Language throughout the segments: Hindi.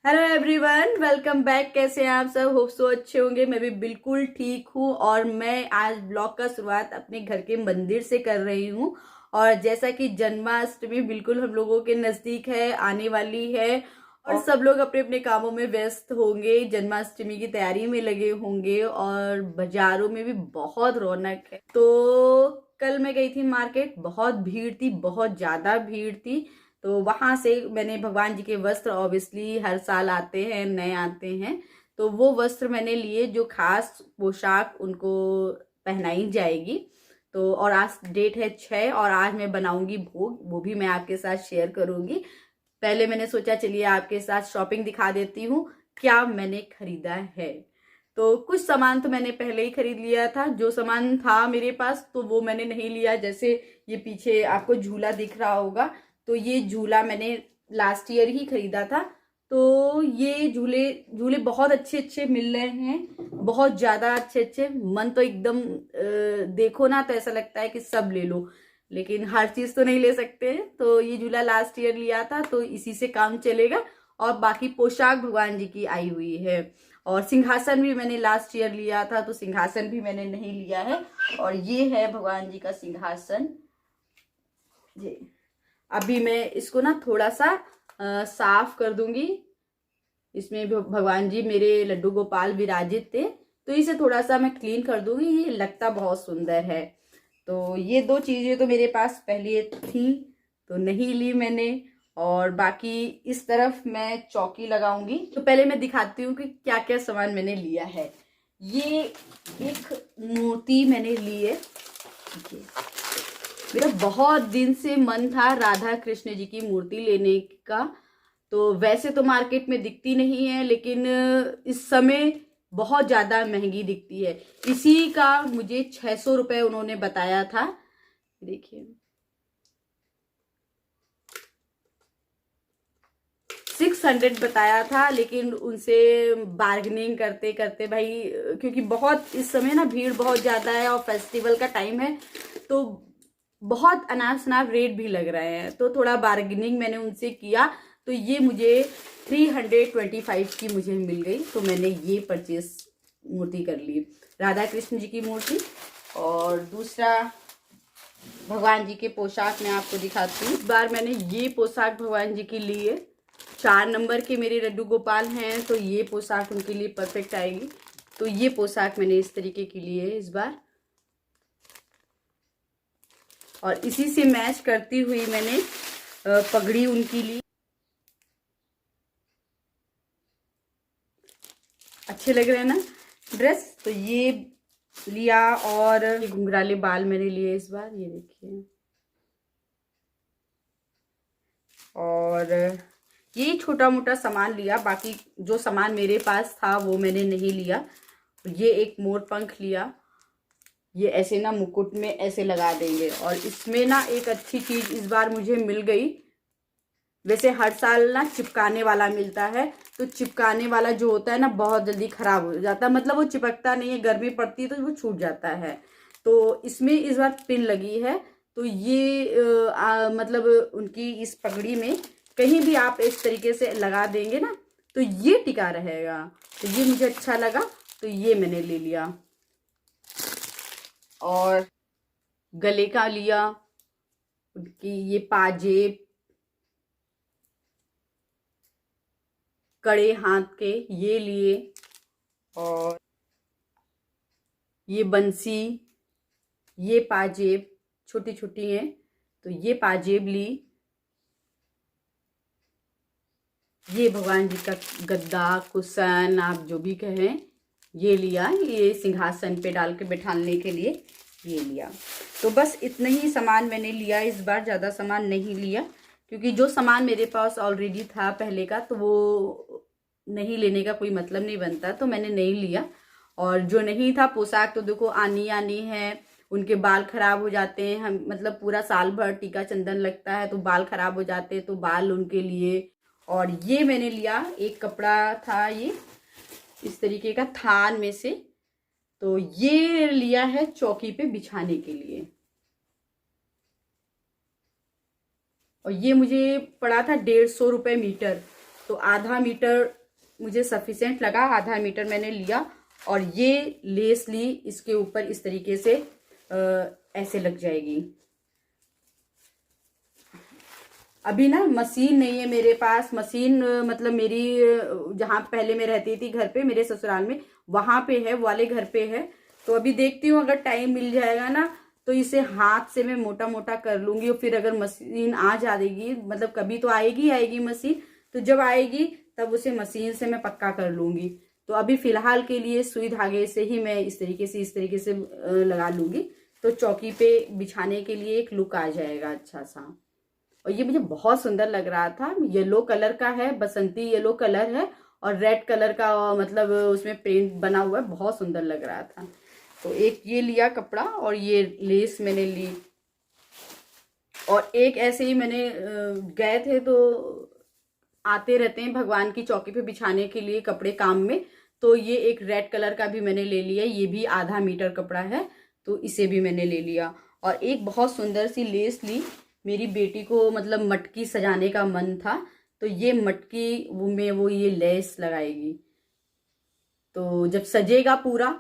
Hello everyone, welcome back. कैसे हैं आप सब? होप सो अच्छे होंगे। मैं भी बिल्कुल ठीक हूँ और मैं आज ब्लॉग का शुरुआत अपने घर के मंदिर से कर रही हूँ। और जैसा कि जन्माष्टमी बिल्कुल हम लोगों के नजदीक है, आने वाली है और सब लोग अपने अपने कामों में व्यस्त होंगे, जन्माष्टमी की तैयारी में लगे होंगे और बाजारों में भी बहुत रौनक है। तो कल मैं गई थी मार्केट, बहुत भीड़ थी, बहुत ज्यादा भीड़ थी। तो वहां से मैंने भगवान जी के वस्त्र, ऑब्वियसली हर साल आते हैं, नए आते हैं, तो वो वस्त्र मैंने लिए जो खास पोशाक उनको पहनाई जाएगी। तो और आज डेट है 6 और आज मैं बनाऊंगी भोग, वो भी मैं आपके साथ शेयर करूंगी। पहले मैंने सोचा चलिए आपके साथ शॉपिंग दिखा देती हूँ क्या मैंने खरीदा है। तो कुछ सामान तो मैंने पहले ही खरीद लिया था, जो सामान था मेरे पास तो वो मैंने नहीं लिया। जैसे ये पीछे आपको झूला दिख रहा होगा, तो ये झूला मैंने लास्ट ईयर ही खरीदा था। तो ये झूले झूले बहुत अच्छे अच्छे मिल रहे हैं, बहुत ज्यादा अच्छे अच्छे। मन तो एकदम देखो ना तो ऐसा लगता है कि सब ले लो, लेकिन हर चीज तो नहीं ले सकते हैं। तो ये झूला लास्ट ईयर लिया था तो इसी से काम चलेगा। और बाकी पोशाक भगवान जी की आई हुई है। और सिंहासन भी मैंने लास्ट ईयर लिया था तो सिंहासन भी मैंने नहीं लिया है। और ये है भगवान जी का सिंहासन जी। अभी मैं इसको ना थोड़ा सा साफ कर दूंगी। इसमें भगवान जी मेरे लड्डू गोपाल विराजित थे, तो इसे थोड़ा सा मैं क्लीन कर दूंगी। ये लगता बहुत सुंदर है। तो ये दो चीजें तो मेरे पास पहले थी तो नहीं ली मैंने। और बाकी इस तरफ मैं चौकी लगाऊंगी। तो पहले मैं दिखाती हूँ कि क्या क्या सामान मैंने लिया है। ये एक मूर्ति मैंने ली है। मेरा बहुत दिन से मन था राधा कृष्ण जी की मूर्ति लेने का। तो वैसे तो मार्केट में दिखती नहीं है, लेकिन इस समय बहुत ज्यादा महंगी दिखती है। इसी का मुझे 600 रुपये उन्होंने बताया था। देखिए 600 बताया था, लेकिन उनसे बार्गेनिंग करते करते भाई, क्योंकि बहुत इस समय ना भीड़ बहुत ज्यादा है और फेस्टिवल का टाइम है, तो बहुत अनाप शनाप रेट भी लग रहे हैं। तो थोड़ा बार्गेनिंग मैंने उनसे किया तो ये मुझे 325 की मुझे मिल गई। तो मैंने ये परचेस मूर्ति कर ली, राधा कृष्ण जी की मूर्ति। और दूसरा भगवान जी के पोशाक मैं आपको दिखाती हूँ। इस बार मैंने ये पोशाक भगवान जी की ली है। 4 नंबर के मेरे लड्डू गोपाल हैं तो ये पोशाक उनके लिए परफेक्ट आएगी। तो ये पोशाक मैंने इस तरीके की ली है इस बार। और इसी से मैच करती हुई मैंने पगड़ी उनकी ली। अच्छे लग रहे हैं ना ड्रेस? तो ये लिया। और ये घुंघराले बाल मैंने लिए इस बार, ये देखिए। और ये छोटा मोटा सामान लिया, बाकी जो सामान मेरे पास था वो मैंने नहीं लिया। ये एक मोर पंख लिया, ये ऐसे ना मुकुट में ऐसे लगा देंगे। और इसमें ना एक अच्छी चीज इस बार मुझे मिल गई। वैसे हर साल ना चिपकाने वाला मिलता है, तो चिपकाने वाला जो होता है ना बहुत जल्दी खराब हो जाता है, मतलब वो चिपकता नहीं है, गर्मी पड़ती है तो वो छूट जाता है। तो इसमें इस बार पिन लगी है। तो ये मतलब उनकी इस पगड़ी में कहीं भी आप इस तरीके से लगा देंगे ना तो ये टिका रहेगा। तो ये मुझे अच्छा लगा तो ये मैंने ले लिया। और गले का लिया, उनकी ये पाजेब, कड़े हाथ के ये लिए। और ये बंसी, ये पाजेब छोटी छोटी हैं तो ये पाजेब ली। ये भगवान जी का गद्दा, कुशन, आप जो भी कहें, ये लिया। ये सिंहासन पे डाल के बैठाने के लिए ये लिया। तो बस इतना ही सामान मैंने लिया इस बार, ज़्यादा सामान नहीं लिया, क्योंकि जो सामान मेरे पास ऑलरेडी था पहले का तो वो नहीं लेने का कोई मतलब नहीं बनता, तो मैंने नहीं लिया। और जो नहीं था पोशाक तो देखो आनी आनी है, उनके बाल खराब हो जाते हैं। हम मतलब पूरा साल भर टीका चंदन लगता है तो बाल खराब हो जाते हैं, तो बाल उनके लिए। और ये मैंने लिया, एक कपड़ा था ये इस तरीके का थान में से, तो ये लिया है चौकी पे बिछाने के लिए। और ये मुझे पड़ा था 150 रुपये मीटर। तो आधा मीटर मुझे सफिशिएंट लगा, आधा मीटर मैंने लिया और ये लेस ली, इसके ऊपर इस तरीके से ऐसे लग जाएगी। अभी ना मशीन नहीं है मेरे पास, मशीन मतलब मेरी जहाँ पहले मैं रहती थी घर पे मेरे ससुराल में, वहां पे है, वाले घर पे है। तो अभी देखती हूँ अगर टाइम मिल जाएगा ना तो इसे हाथ से मैं मोटा मोटा कर लूंगी, और फिर अगर मशीन आ जाएगी, मतलब कभी तो आएगी मशीन, तो जब आएगी तब उसे मशीन से मैं पक्का कर लूंगी। तो अभी फिलहाल के लिए सुई धागे से ही मैं इस तरीके से लगा लूंगी, तो चौकी पे बिछाने के लिए एक लुक आ जाएगा अच्छा सा। और ये मुझे बहुत सुंदर लग रहा था, येलो कलर का है, बसंती येलो कलर है और रेड कलर का मतलब उसमें प्रिंट बना हुआ है, बहुत सुंदर लग रहा था। तो एक ये लिया कपड़ा और ये लेस मैंने ली, और एक ऐसे ही मैंने गए थे तो आते रहते हैं भगवान की चौकी पे बिछाने के लिए कपड़े काम में, तो ये एक रेड कलर का भी मैंने ले लिया, ये भी आधा मीटर कपड़ा है तो इसे भी मैंने ले लिया। और एक बहुत सुंदर सी लेस ली, मेरी बेटी को मतलब मटकी सजाने का मन था, तो ये मटकी में वो ये लेस लगाएगी, तो जब सजेगा पूरा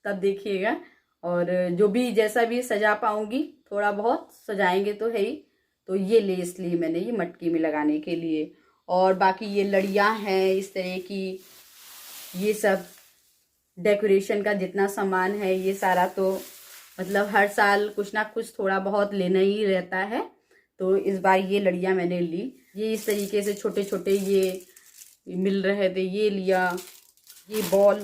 तब देखिएगा। और जो भी जैसा भी सजा पाऊंगी, थोड़ा बहुत सजाएंगे तो है ही। तो ये लेस ली मैंने ये मटकी में लगाने के लिए, और बाकी ये लड़ियां हैं इस तरह की, ये सब डेकोरेशन का जितना सामान है ये सारा, तो मतलब हर साल कुछ ना कुछ थोड़ा बहुत लेना ही रहता है। तो इस बार ये लड़ियां मैंने ली, ये इस तरीके से छोटे छोटे ये मिल रहे थे, ये लिया, ये बॉल,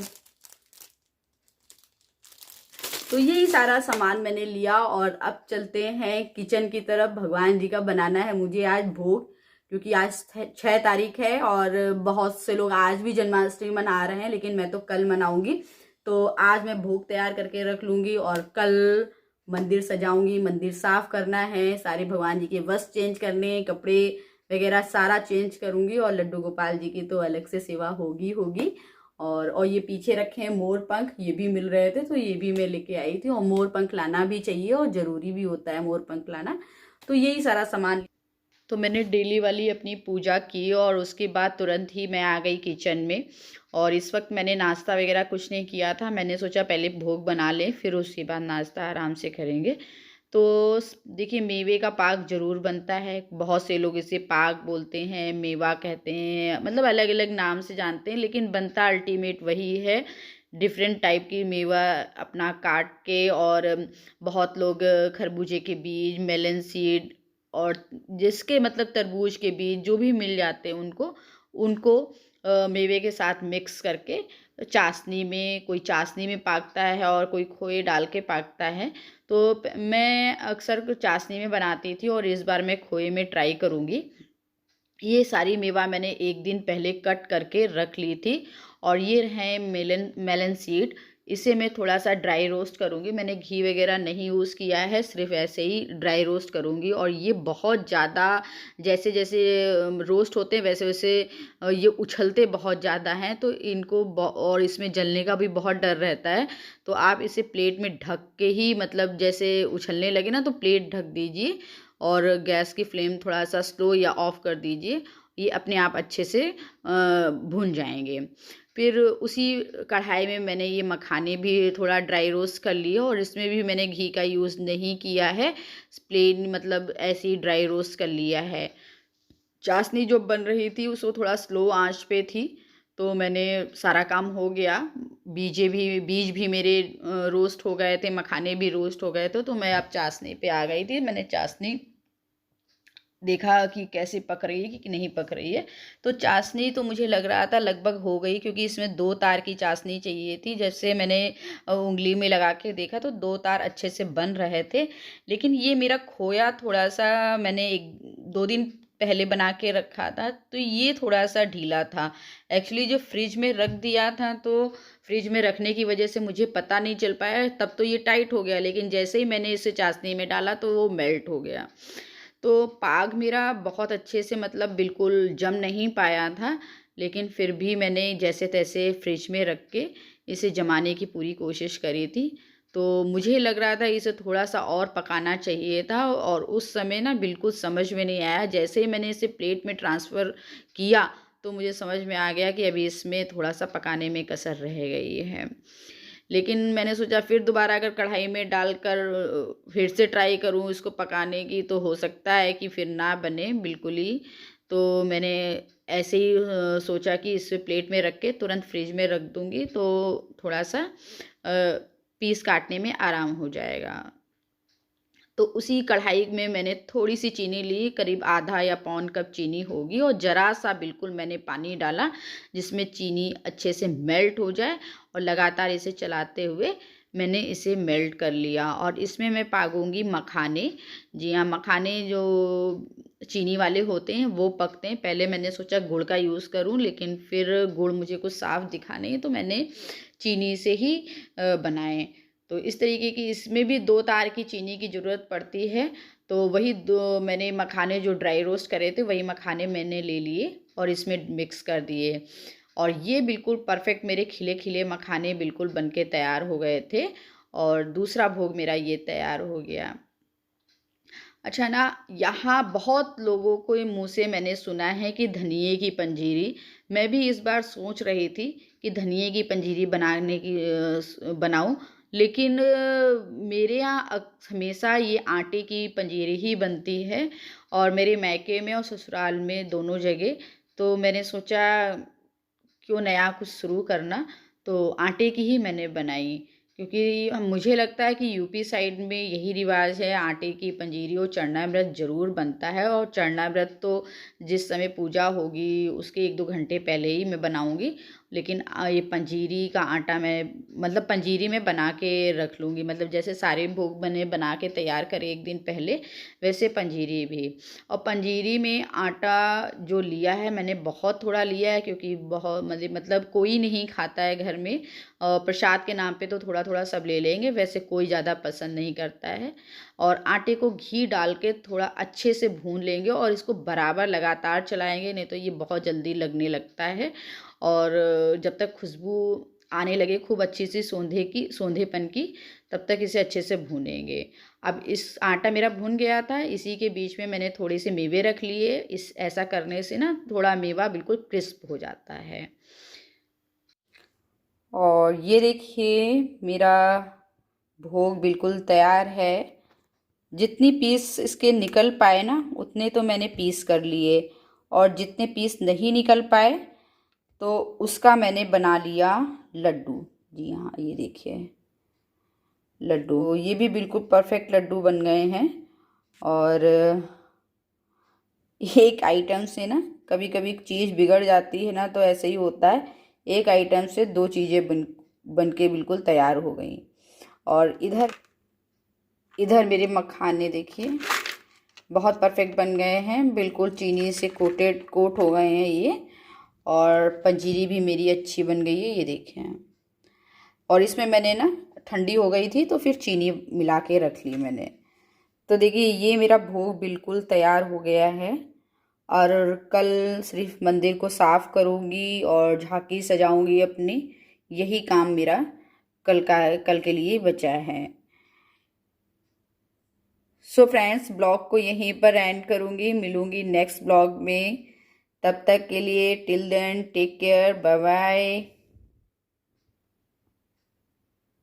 तो यही सारा सामान मैंने लिया। और अब चलते हैं किचन की तरफ, भगवान जी का बनाना है मुझे आज भोग, क्योंकि आज 6 तारीख है और बहुत से लोग आज भी जन्माष्टमी मना रहे हैं, लेकिन मैं तो कल मनाऊंगी। तो आज मैं भोग तैयार करके रख लूंगी और कल मंदिर सजाऊंगी, मंदिर साफ करना है, सारे भगवान जी के वस्त्र चेंज करने, कपड़े वगैरह सारा चेंज करूंगी, और लड्डू गोपाल जी की तो अलग से सेवा होगी होगी। और ये पीछे रखे हैं मोर पंख, ये भी मिल रहे थे तो ये भी मैं लेके आई थी, और मोर पंख लाना भी चाहिए और ज़रूरी भी होता है मोर पंख लाना। तो यही सारा सामान, तो मैंने डेली वाली अपनी पूजा की और उसके बाद तुरंत ही मैं आ गई किचन में। और इस वक्त मैंने नाश्ता वगैरह कुछ नहीं किया था, मैंने सोचा पहले भोग बना लें फिर उसके बाद नाश्ता आराम से करेंगे। तो देखिए मेवे का पाक ज़रूर बनता है, बहुत से लोग इसे पाक बोलते हैं, मेवा कहते हैं, मतलब अलग अलग नाम से जानते हैं, लेकिन बनता अल्टीमेट वही है। डिफरेंट टाइप की मेवा अपना काट के, और बहुत लोग खरबूजे के बीज, मेलन सीड, और जिसके मतलब तरबूज के बीज जो भी मिल जाते हैं उनको उनको मेवे के साथ मिक्स करके चाशनी में, कोई चाशनी में पाकता है और कोई खोए डाल के पाकता है। तो मैं अक्सर चाशनी में बनाती थी और इस बार मैं खोए में ट्राई करूँगी। ये सारी मेवा मैंने एक दिन पहले कट करके रख ली थी, और ये है मेलन सीड, इसे मैं थोड़ा सा ड्राई रोस्ट करूँगी, मैंने घी वगैरह नहीं यूज़ किया है, सिर्फ ऐसे ही ड्राई रोस्ट करूँगी। और ये बहुत ज़्यादा, जैसे जैसे रोस्ट होते हैं वैसे वैसे ये उछलते बहुत ज़्यादा हैं, तो इनको और इसमें जलने का भी बहुत डर रहता है। तो आप इसे प्लेट में ढक के ही, मतलब जैसे उछलने लगे ना तो प्लेट ढक दीजिए, और गैस की फ्लेम थोड़ा सा स्लो या ऑफ़ कर दीजिए, ये अपने आप अच्छे से भुन जाएंगे। फिर उसी कढ़ाई में मैंने ये मखाने भी थोड़ा ड्राई रोस्ट कर लिए, और इसमें भी मैंने घी का यूज़ नहीं किया है, प्लेन मतलब ऐसे ही ड्राई रोस्ट कर लिया है। चाशनी जो बन रही थी उसको थोड़ा स्लो आंच पे थी, तो मैंने सारा काम हो गया, बीज भी मेरे रोस्ट हो गए थे, मखाने भी रोस्ट हो गए थे, तो मैं अब चाशनी पे आ गई थी। मैंने चाशनी देखा कि कैसे पक रही है कि नहीं पक रही है, तो चाशनी तो मुझे लग रहा था लगभग हो गई, क्योंकि इसमें 2 तार की चाशनी चाहिए थी। जैसे मैंने उंगली में लगा के देखा तो 2 तार अच्छे से बन रहे थे, लेकिन ये मेरा खोया थोड़ा सा, मैंने 1-2 दिन पहले बना के रखा था तो ये थोड़ा सा ढीला था। एक्चुअली जो फ्रिज में रख दिया था, तो फ्रिज में रखने की वजह से मुझे पता नहीं चल पाया, तब तो ये टाइट हो गया, लेकिन जैसे ही मैंने इसे चाशनी में डाला तो वो मेल्ट हो गया। तो पाग मेरा बहुत अच्छे से मतलब बिल्कुल जम नहीं पाया था, लेकिन फिर भी मैंने जैसे तैसे फ्रिज में रख के इसे जमाने की पूरी कोशिश करी थी। तो मुझे लग रहा था इसे थोड़ा सा और पकाना चाहिए था, और उस समय ना बिल्कुल समझ में नहीं आया। जैसे ही मैंने इसे प्लेट में ट्रांसफ़र किया तो मुझे समझ में आ गया कि अभी इसमें थोड़ा सा पकाने में कसर रह गई है। लेकिन मैंने सोचा फिर दोबारा अगर कढ़ाई में डालकर फिर से ट्राई करूँ इसको पकाने की, तो हो सकता है कि फिर ना बने बिल्कुल ही। तो मैंने ऐसे ही सोचा कि इसे प्लेट में रख के तुरंत फ्रिज में रख दूँगी, तो थोड़ा सा पीस काटने में आराम हो जाएगा। तो उसी कढ़ाई में मैंने थोड़ी सी चीनी ली, करीब आधा या पौन कप चीनी होगी, और ज़रा सा बिल्कुल मैंने पानी डाला जिसमें चीनी अच्छे से मेल्ट हो जाए, और लगातार इसे चलाते हुए मैंने इसे मेल्ट कर लिया। और इसमें मैं पागूंगी मखाने। जी हाँ, मखाने जो चीनी वाले होते हैं वो पकते हैं। पहले मैंने सोचा गुड़ का यूज़ करूं, लेकिन फिर गुड़ मुझे कुछ साफ दिखा नहीं, तो मैंने चीनी से ही बनाए। तो इस तरीके की इसमें भी 2 तार की चीनी की ज़रूरत पड़ती है। तो वही 2 मैंने मखाने जो ड्राई रोस्ट करे थे, वही मखाने मैंने ले लिए और इसमें मिक्स कर दिए। और ये बिल्कुल परफेक्ट मेरे खिले खिले मखाने बिल्कुल बनके तैयार हो गए थे, और दूसरा भोग मेरा ये तैयार हो गया। अच्छा ना, यहाँ बहुत लोगों को मुँह से मैंने सुना है कि धनिये की पंजीरी। मैं भी इस बार सोच रही थी कि धनिये की पंजीरी बनाऊं, लेकिन मेरे यहाँ हमेशा ये आटे की पंजीरी ही बनती है, और मेरे मायके में और ससुराल में दोनों जगह। तो मैंने सोचा क्यों नया कुछ शुरू करना, तो आटे की ही मैंने बनाई। क्योंकि मुझे लगता है कि यूपी साइड में यही रिवाज है, आटे की पंजीरी और चरणामृत ज़रूर बनता है। और चरणामृत तो जिस समय पूजा होगी उसके 1-2 घंटे पहले ही मैं बनाऊंगी। लेकिन ये पंजीरी का आटा मैं मतलब पंजीरी में बना के रख लूँगी, मतलब जैसे सारे भोग मैंने बना के तैयार करे 1 दिन पहले, वैसे पंजीरी भी। और पंजीरी में आटा जो लिया है मैंने बहुत थोड़ा लिया है, क्योंकि बहुत मतलब कोई नहीं खाता है घर में। प्रसाद के नाम पे तो थोड़ा थोड़ा सब ले लेंगे, वैसे कोई ज़्यादा पसंद नहीं करता है। और आटे को घी डाल के थोड़ा अच्छे से भून लेंगे, और इसको बराबर लगातार चलाएंगे, नहीं तो ये बहुत जल्दी लगने लगता है। और जब तक खुशबू आने लगे खूब अच्छी सी सोंधेपन की, तब तक इसे अच्छे से भूनेंगे। अब इस आटा मेरा भून गया था, इसी के बीच में मैंने थोड़े से मेवे रख लिए। ऐसा करने से ना थोड़ा मेवा बिल्कुल क्रिस्प हो जाता है। और ये देखिए मेरा भोग बिल्कुल तैयार है। जितनी पीस इसके निकल पाए ना उतने तो मैंने पीस कर लिए, और जितने पीस नहीं निकल पाए तो उसका मैंने बना लिया लड्डू। जी हाँ, ये देखिए लड्डू, ये भी बिल्कुल परफेक्ट लड्डू बन गए हैं। और एक आइटम से ना कभी कभी चीज़ बिगड़ जाती है ना, तो ऐसे ही होता है। एक आइटम से 2 चीज़ें बन के बिल्कुल तैयार हो गई। और इधर मेरे मखाने देखिए बहुत परफेक्ट बन गए हैं, बिल्कुल चीनी से कोट हो गए हैं ये। और पंजीरी भी मेरी अच्छी बन गई है, ये देखें। और इसमें मैंने ना ठंडी हो गई थी तो फिर चीनी मिला के रख ली मैंने। तो देखिए ये मेरा भोग बिल्कुल तैयार हो गया है। और कल सिर्फ मंदिर को साफ करूँगी और झांकी सजाऊंगी अपनी, यही काम मेरा कल के लिए बचा है। सो फ्रेंड्स, ब्लॉग को यहीं पर एंड करूँगी, मिलूँगी नेक्स्ट ब्लॉग में। तब तक के लिए till then take care, bye bye.